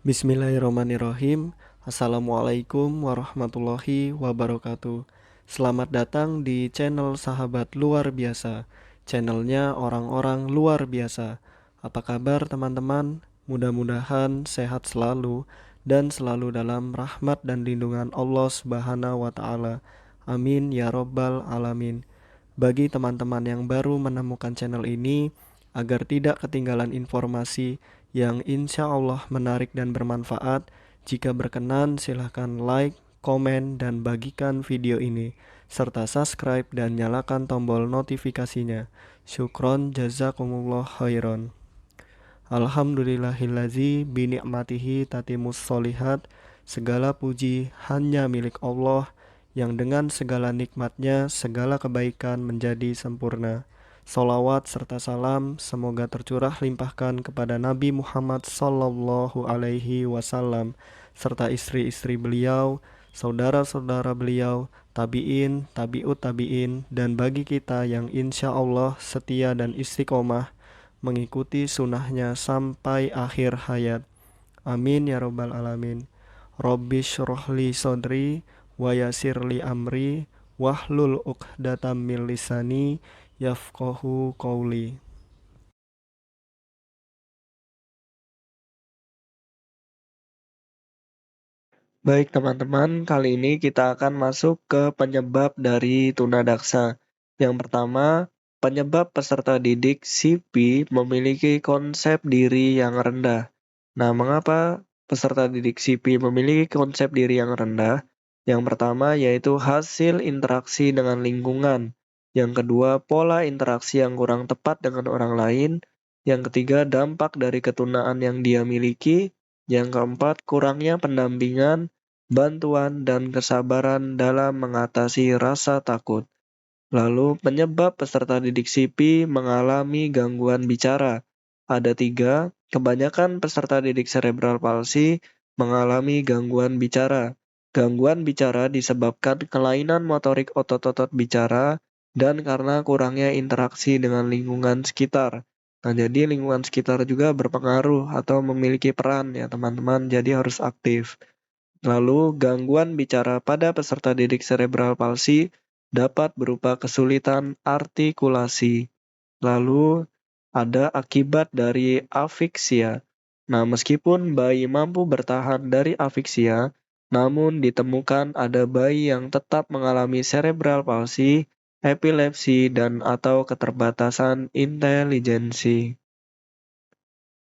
Bismillahirrahmanirrahim. Assalamualaikum warahmatullahi wabarakatuh. Selamat datang di channel Sahabat Luar Biasa. Channelnya orang-orang luar biasa. Apa kabar teman-teman? Mudah-mudahan sehat selalu dan selalu dalam rahmat dan lindungan Allah Subhanahu wa taala. Amin ya robbal alamin. Bagi teman-teman yang baru menemukan channel ini, agar tidak ketinggalan informasi yang insya Allah menarik dan bermanfaat, jika berkenan silahkan like, komen, dan bagikan video ini, serta subscribe dan nyalakan tombol notifikasinya. Syukron jazakumullah khairan. Alhamdulillahillazi bini'matihi tatimus solihat. Segala puji hanya milik Allah yang dengan segala nikmatnya segala kebaikan menjadi sempurna. Salawat serta salam semoga tercurah limpahkan kepada Nabi Muhammad sallallahu alaihi wasallam serta istri-istri beliau, saudara-saudara beliau, tabi'in, tabi'ut tabi'in, dan bagi kita yang insya Allah setia dan istiqomah mengikuti sunnahnya sampai akhir hayat. Amin ya robbal alamin. Rabbi syrohli sodri wa yasirli amri wahlul uqdatam min lisani yafqahu qawli. Baik teman-teman, kali ini kita akan masuk ke penyebab dari tunadaksa. Yang pertama, penyebab peserta didik SIPI memiliki konsep diri yang rendah. Nah, mengapa peserta didik SIPI memiliki konsep diri yang rendah? Yang pertama yaitu hasil interaksi dengan lingkungan. Yang kedua, pola interaksi yang kurang tepat dengan orang lain. Yang ketiga, dampak dari ketunaan yang dia miliki. Yang keempat, kurangnya pendampingan, bantuan, dan kesabaran dalam mengatasi rasa takut. Lalu, penyebab peserta didik SIPI mengalami gangguan bicara. Ada 3, kebanyakan peserta didik cerebral palsy mengalami gangguan bicara. Gangguan bicara disebabkan kelainan motorik otot-otot bicara dan karena kurangnya interaksi dengan lingkungan sekitar. Nah, jadi lingkungan sekitar juga berpengaruh atau memiliki peran ya teman-teman, jadi harus aktif. Lalu, gangguan bicara pada peserta didik cerebral palsy dapat berupa kesulitan artikulasi. Lalu, ada akibat dari afiksia. Nah, meskipun bayi mampu bertahan dari afiksia, namun ditemukan ada bayi yang tetap mengalami cerebral palsy, epilepsi, dan atau keterbatasan intelijensi.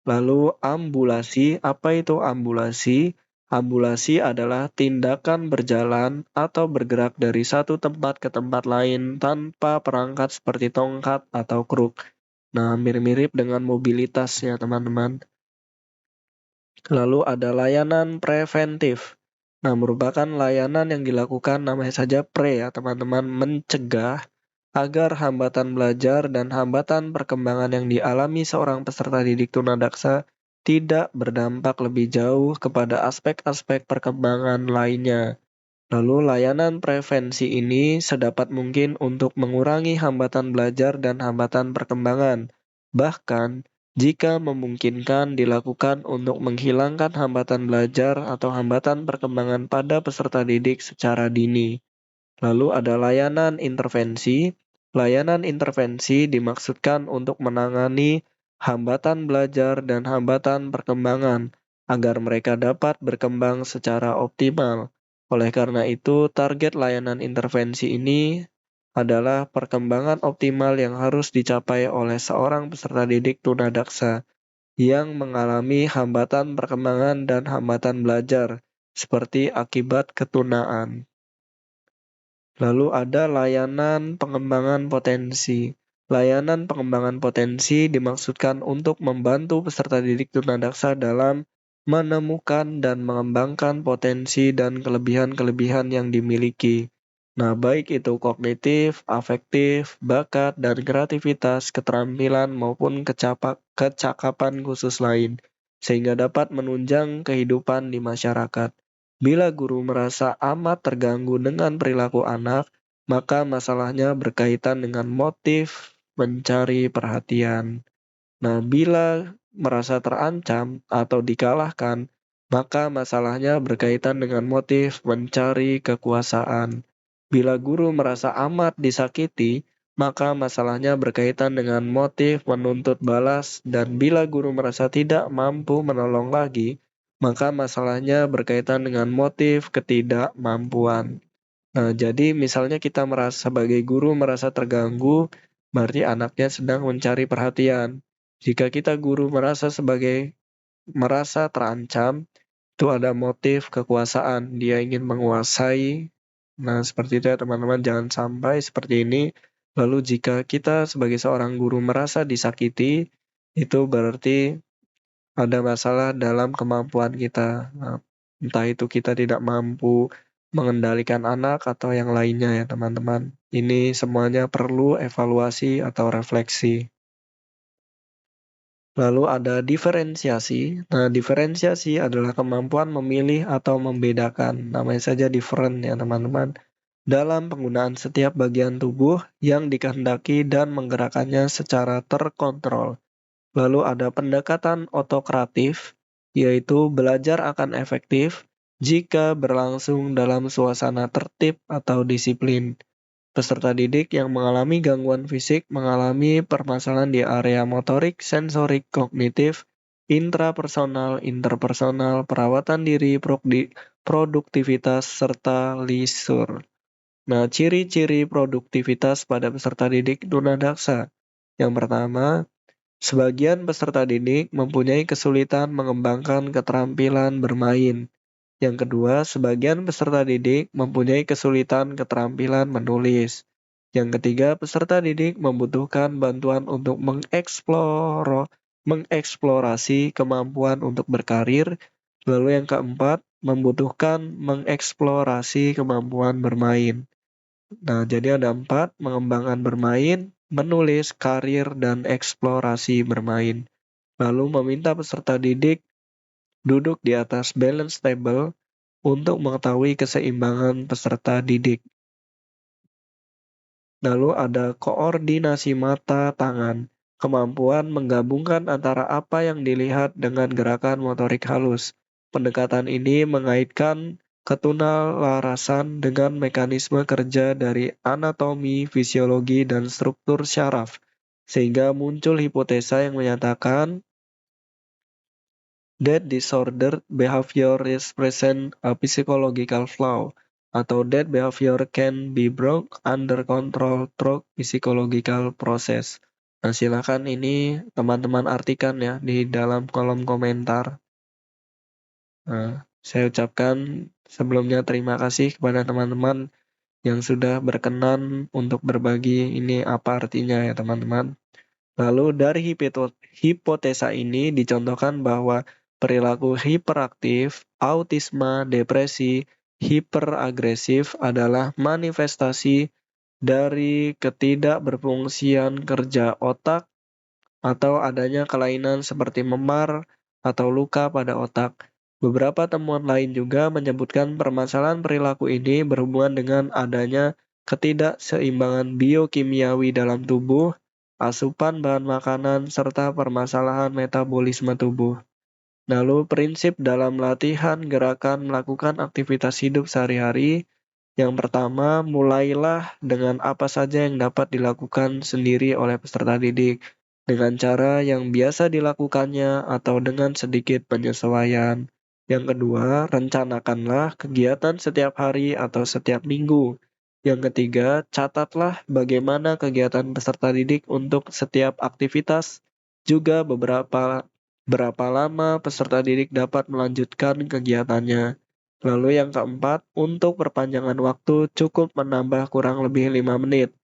Lalu ambulasi, apa itu ambulasi? Ambulasi adalah tindakan berjalan atau bergerak dari satu tempat ke tempat lain tanpa perangkat seperti tongkat atau kruk. Nah, mirip-mirip dengan mobilitas ya teman-teman. Lalu ada layanan preventif. Nah, merupakan layanan yang dilakukan namanya saja ya teman-teman, mencegah agar hambatan belajar dan hambatan perkembangan yang dialami seorang peserta didik tunadaksa tidak berdampak lebih jauh kepada aspek-aspek perkembangan lainnya. Lalu layanan prevensi ini sedapat mungkin untuk mengurangi hambatan belajar dan hambatan perkembangan. Bahkan, jika memungkinkan dilakukan untuk menghilangkan hambatan belajar atau hambatan perkembangan pada peserta didik secara dini. Lalu ada layanan intervensi. Layanan intervensi dimaksudkan untuk menangani hambatan belajar dan hambatan perkembangan agar mereka dapat berkembang secara optimal. Oleh karena itu, target layanan intervensi ini adalah perkembangan optimal yang harus dicapai oleh seorang peserta didik tunadaksa yang mengalami hambatan perkembangan dan hambatan belajar, seperti akibat ketunaan. Lalu ada layanan pengembangan potensi. Layanan pengembangan potensi dimaksudkan untuk membantu peserta didik tunadaksa dalam menemukan dan mengembangkan potensi dan kelebihan-kelebihan yang dimiliki. Nah, baik itu kognitif, afektif, bakat, dan kreativitas, keterampilan maupun kecakapan khusus lain, sehingga dapat menunjang kehidupan di masyarakat. Bila guru merasa amat terganggu dengan perilaku anak, maka masalahnya berkaitan dengan motif mencari perhatian. Nah, bila merasa terancam atau dikalahkan, maka masalahnya berkaitan dengan motif mencari kekuasaan. Bila guru merasa amat disakiti, maka masalahnya berkaitan dengan motif menuntut balas, dan bila guru merasa tidak mampu menolong lagi, maka masalahnya berkaitan dengan motif ketidakmampuan. Nah, jadi misalnya kita merasa sebagai guru merasa terganggu, berarti anaknya sedang mencari perhatian. Jika kita guru merasa terancam, itu ada motif kekuasaan, dia ingin menguasai. Nah, seperti itu ya teman-teman, jangan sampai seperti ini. Lalu jika kita sebagai seorang guru merasa disakiti, itu berarti ada masalah dalam kemampuan kita. Nah, entah itu kita tidak mampu mengendalikan anak atau yang lainnya ya teman-teman. Ini semuanya perlu evaluasi atau refleksi. Lalu ada diferensiasi. Nah, diferensiasi adalah kemampuan memilih atau membedakan. Namanya saja different ya teman-teman. Dalam penggunaan setiap bagian tubuh yang dikehendaki dan menggerakkannya secara terkontrol. Lalu ada pendekatan otokratif, yaitu belajar akan efektif jika berlangsung dalam suasana tertib atau disiplin. Peserta didik yang mengalami gangguan fisik mengalami permasalahan di area motorik, sensorik, kognitif, intrapersonal, interpersonal, perawatan diri, produktivitas, serta lisur. Nah, ciri-ciri produktivitas pada peserta didik tunadaksa. Yang pertama, sebagian peserta didik mempunyai kesulitan mengembangkan keterampilan bermain. Yang kedua, sebagian peserta didik mempunyai kesulitan keterampilan menulis. Yang ketiga, peserta didik membutuhkan bantuan untuk mengeksplorasi kemampuan untuk berkarir. Lalu yang keempat, membutuhkan mengeksplorasi kemampuan bermain. Nah, jadi ada 4, mengembangkan bermain, menulis, karir, dan eksplorasi bermain. Lalu meminta peserta didik duduk di atas balance table untuk mengetahui keseimbangan peserta didik. Lalu ada koordinasi mata tangan, kemampuan menggabungkan antara apa yang dilihat dengan gerakan motorik halus. Pendekatan ini mengaitkan ketunalarasan dengan mekanisme kerja dari anatomi, fisiologi, dan struktur syaraf, sehingga muncul hipotesa yang menyatakan that disordered behavior represent a psychological flaw, atau that behavior can be brought under control through psychological process. Nah, silakan ini teman-teman artikan ya di dalam kolom komentar. Nah, saya ucapkan sebelumnya terima kasih kepada teman-teman yang sudah berkenan untuk berbagi ini apa artinya ya teman-teman. Lalu dari hipotesa ini dicontohkan bahwa perilaku hiperaktif, autisme, depresi, hiperagresif adalah manifestasi dari ketidakberfungsian kerja otak atau adanya kelainan seperti memar atau luka pada otak. Beberapa temuan lain juga menyebutkan permasalahan perilaku ini berhubungan dengan adanya ketidakseimbangan biokimiawi dalam tubuh, asupan bahan makanan, serta permasalahan metabolisme tubuh. Lalu prinsip dalam latihan gerakan melakukan aktivitas hidup sehari-hari. Yang pertama, mulailah dengan apa saja yang dapat dilakukan sendiri oleh peserta didik, dengan cara yang biasa dilakukannya atau dengan sedikit penyesuaian. Yang kedua, rencanakanlah kegiatan setiap hari atau setiap minggu. Yang ketiga, catatlah bagaimana kegiatan peserta didik untuk setiap aktivitas, juga berapa lama peserta didik dapat melanjutkan kegiatannya. Lalu yang keempat, untuk perpanjangan waktu cukup menambah kurang lebih 5 menit.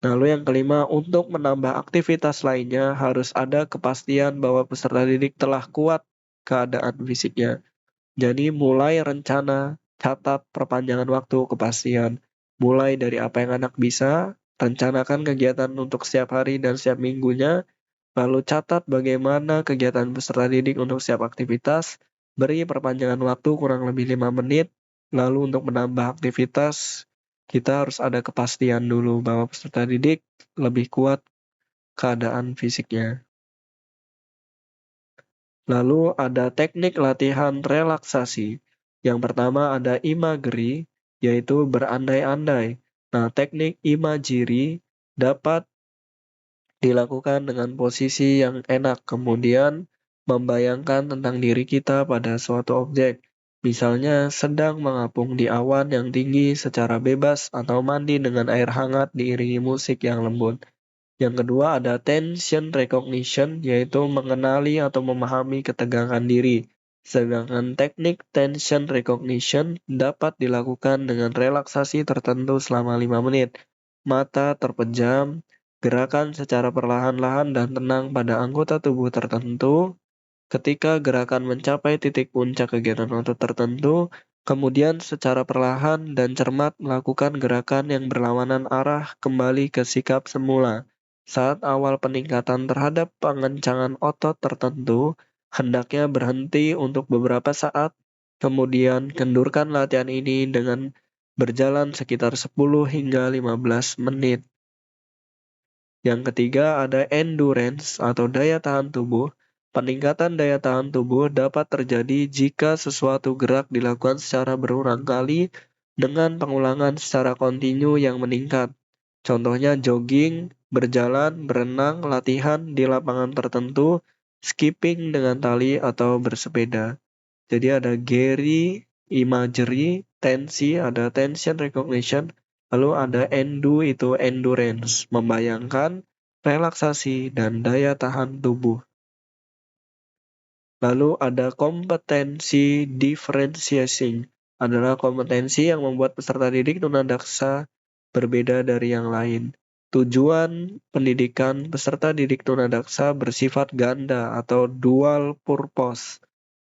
Lalu yang kelima, untuk menambah aktivitas lainnya harus ada kepastian bahwa peserta didik telah kuat keadaan fisiknya. Jadi mulai rencana, catat perpanjangan waktu, kepastian. Mulai dari apa yang anak bisa, rencanakan kegiatan untuk setiap hari dan setiap minggunya, lalu catat bagaimana kegiatan peserta didik untuk setiap aktivitas, beri perpanjangan waktu kurang lebih 5 menit, lalu untuk menambah aktivitas, kita harus ada kepastian dulu bahwa peserta didik lebih kuat keadaan fisiknya. Lalu ada teknik latihan relaksasi. Yang pertama ada imagery, yaitu berandai-andai. Nah, teknik imajiri dapat dilakukan dengan posisi yang enak, kemudian membayangkan tentang diri kita pada suatu objek. Misalnya sedang mengapung di awan yang tinggi secara bebas atau mandi dengan air hangat diiringi musik yang lembut. Yang kedua ada tension recognition, yaitu mengenali atau memahami ketegangan diri. Sedangkan teknik tension recognition dapat dilakukan dengan relaksasi tertentu selama 5 menit. Mata terpejam, gerakan secara perlahan-lahan dan tenang pada anggota tubuh tertentu. Ketika gerakan mencapai titik puncak kegiatan otot tertentu, kemudian secara perlahan dan cermat melakukan gerakan yang berlawanan arah kembali ke sikap semula. Saat awal peningkatan terhadap pengencangan otot tertentu, hendaknya berhenti untuk beberapa saat, kemudian kendurkan latihan ini dengan berjalan sekitar 10 hingga 15 menit. Yang ketiga ada endurance atau daya tahan tubuh. Peningkatan daya tahan tubuh dapat terjadi jika sesuatu gerak dilakukan secara berulang kali dengan pengulangan secara kontinu yang meningkat. Contohnya jogging, berjalan, berenang, latihan di lapangan tertentu, skipping dengan tali atau bersepeda. Jadi ada Gary, imagery, tensi, ada tension recognition, lalu ada itu endurance, membayangkan, relaksasi, dan daya tahan tubuh. Lalu ada kompetensi differentiating, adalah kompetensi yang membuat peserta didik tunadaksa berbeda dari yang lain. Tujuan pendidikan peserta didik tunadaksa bersifat ganda atau dual purpose.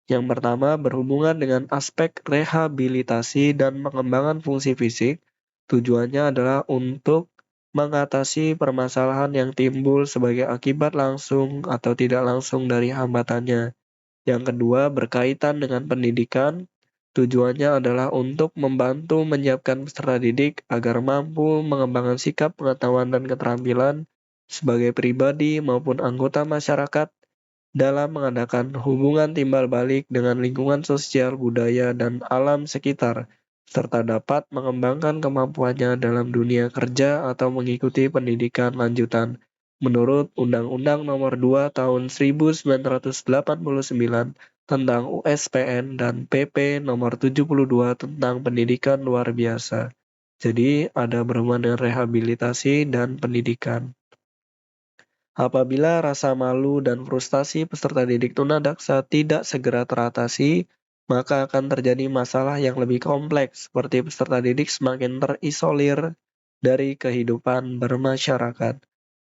Yang pertama berhubungan dengan aspek rehabilitasi dan pengembangan fungsi fisik. Tujuannya adalah untuk mengatasi permasalahan yang timbul sebagai akibat langsung atau tidak langsung dari hambatannya. Yang kedua berkaitan dengan pendidikan. Tujuannya adalah untuk membantu menyiapkan peserta didik agar mampu mengembangkan sikap, pengetahuan, dan keterampilan sebagai pribadi maupun anggota masyarakat dalam mengadakan hubungan timbal balik dengan lingkungan sosial, budaya, dan alam sekitar, serta dapat mengembangkan kemampuannya dalam dunia kerja atau mengikuti pendidikan lanjutan. Menurut Undang-Undang Nomor 2 Tahun 1989 tentang USPN dan PP Nomor 72 tentang Pendidikan Luar Biasa. Jadi ada berhubungan dengan rehabilitasi dan pendidikan. Apabila rasa malu dan frustasi peserta didik tunadaksa tidak segera teratasi, maka akan terjadi masalah yang lebih kompleks, seperti peserta didik semakin terisolir dari kehidupan bermasyarakat.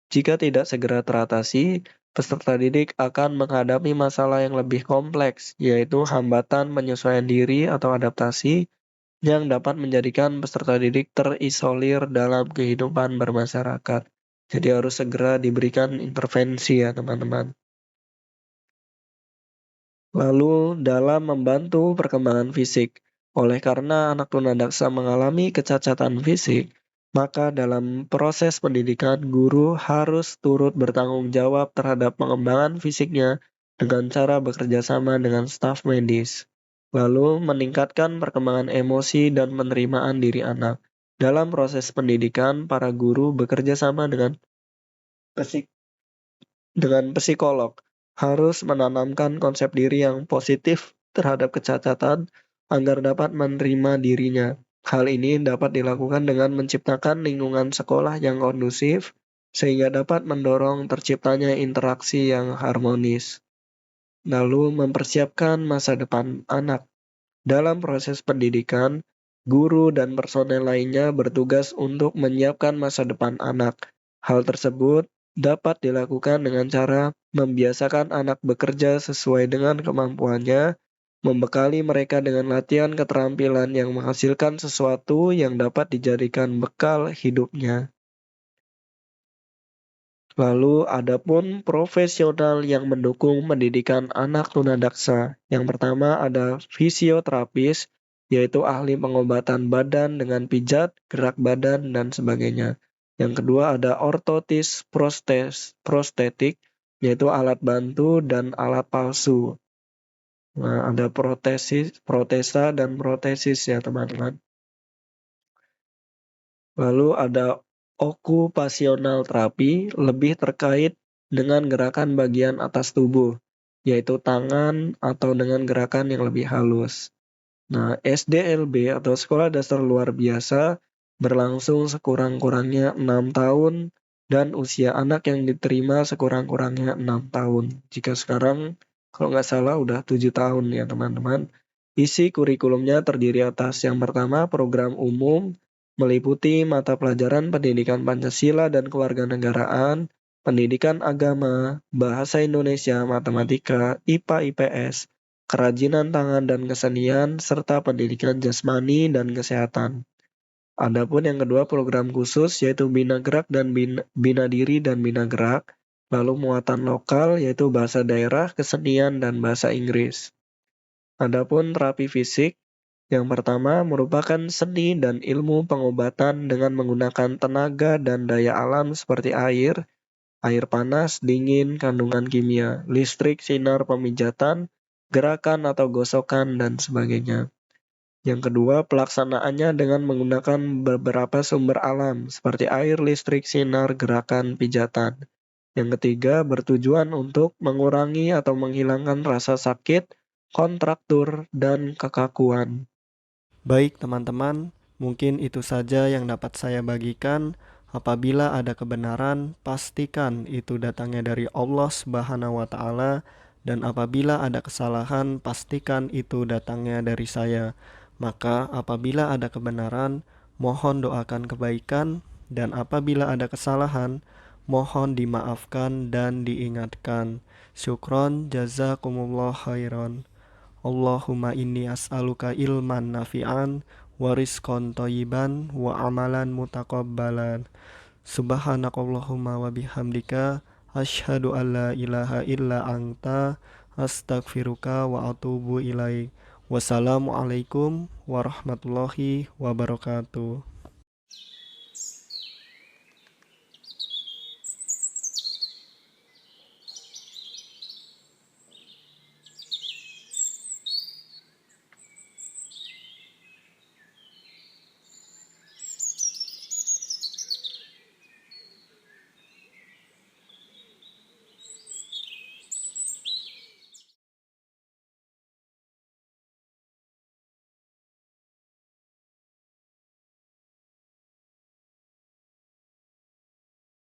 Jika tidak segera teratasi, peserta didik akan menghadapi masalah yang lebih kompleks, yaitu hambatan penyesuaian diri atau adaptasi yang dapat menjadikan peserta didik terisolir dalam kehidupan bermasyarakat. Jadi harus segera diberikan intervensi ya teman-teman. Lalu dalam membantu perkembangan fisik, oleh karena anak tunadaksa mengalami kecacatan fisik, maka dalam proses pendidikan guru harus turut bertanggung jawab terhadap pengembangan fisiknya dengan cara bekerja sama dengan staf medis. Lalu meningkatkan perkembangan emosi dan penerimaan diri anak. Dalam proses pendidikan, para guru bekerja sama dengan psikolog, harus menanamkan konsep diri yang positif terhadap kecacatan agar dapat menerima dirinya. Hal ini dapat dilakukan dengan menciptakan lingkungan sekolah yang kondusif, sehingga dapat mendorong terciptanya interaksi yang harmonis. Lalu mempersiapkan masa depan anak. Dalam proses pendidikan, guru dan personel lainnya bertugas untuk menyiapkan masa depan anak. Hal tersebut dapat dilakukan dengan cara membiasakan anak bekerja sesuai dengan kemampuannya, membekali mereka dengan latihan keterampilan yang menghasilkan sesuatu yang dapat dijadikan bekal hidupnya. Lalu adapun profesional yang mendukung pendidikan anak tunadaksa. Yang pertama ada fisioterapis, yaitu ahli pengobatan badan dengan pijat, gerak badan, dan sebagainya. Yang kedua ada ortotis prostetik, yaitu alat bantu dan alat palsu. Nah, ada protesa dan protesis ya teman-teman. Lalu ada okupasional terapi, lebih terkait dengan gerakan bagian atas tubuh, yaitu tangan atau dengan gerakan yang lebih halus. Nah, SDLB atau Sekolah Dasar Luar Biasa berlangsung sekurang-kurangnya 6 tahun dan usia anak yang diterima sekurang-kurangnya 6 tahun. Jika sekarang kalau nggak salah udah 7 tahun ya teman-teman. Isi kurikulumnya terdiri atas yang pertama program umum meliputi mata pelajaran pendidikan Pancasila dan kewarganegaraan, pendidikan agama, bahasa Indonesia, matematika, IPA IPS, kerajinan tangan dan kesenian, serta pendidikan jasmani dan kesehatan. Adapun yang kedua program khusus yaitu Bina Gerak dan Bina Diri dan Bina Gerak, lalu muatan lokal yaitu bahasa daerah, kesenian, dan bahasa Inggris. Adapun terapi fisik, yang pertama merupakan seni dan ilmu pengobatan dengan menggunakan tenaga dan daya alam seperti air panas, dingin, kandungan kimia, listrik, sinar pemijatan, gerakan atau gosokan, dan sebagainya. Yang kedua, pelaksanaannya dengan menggunakan beberapa sumber alam seperti air, listrik, sinar, gerakan, pijatan. Yang ketiga, bertujuan untuk mengurangi atau menghilangkan rasa sakit, kontraktur, dan kekakuan. Baik teman-teman, mungkin itu saja yang dapat saya bagikan. Apabila ada kebenaran, pastikan itu datangnya dari Allah Subhanahu wa taala, dan apabila ada kesalahan, pastikan itu datangnya dari saya. Maka apabila ada kebenaran, mohon doakan kebaikan, dan apabila ada kesalahan, mohon dimaafkan dan diingatkan. Syukron jazakumullah khairan. Allahumma inni as'aluka ilman nafi'an wa rizqan thayyiban wa amalan mutaqabbalan. Subhanakallahumma wa bihamdika asyhadu an la ilaha illa anta astaghfiruka wa atubu ilaik. Wassalamualaikum warahmatullahi wabarakatuh.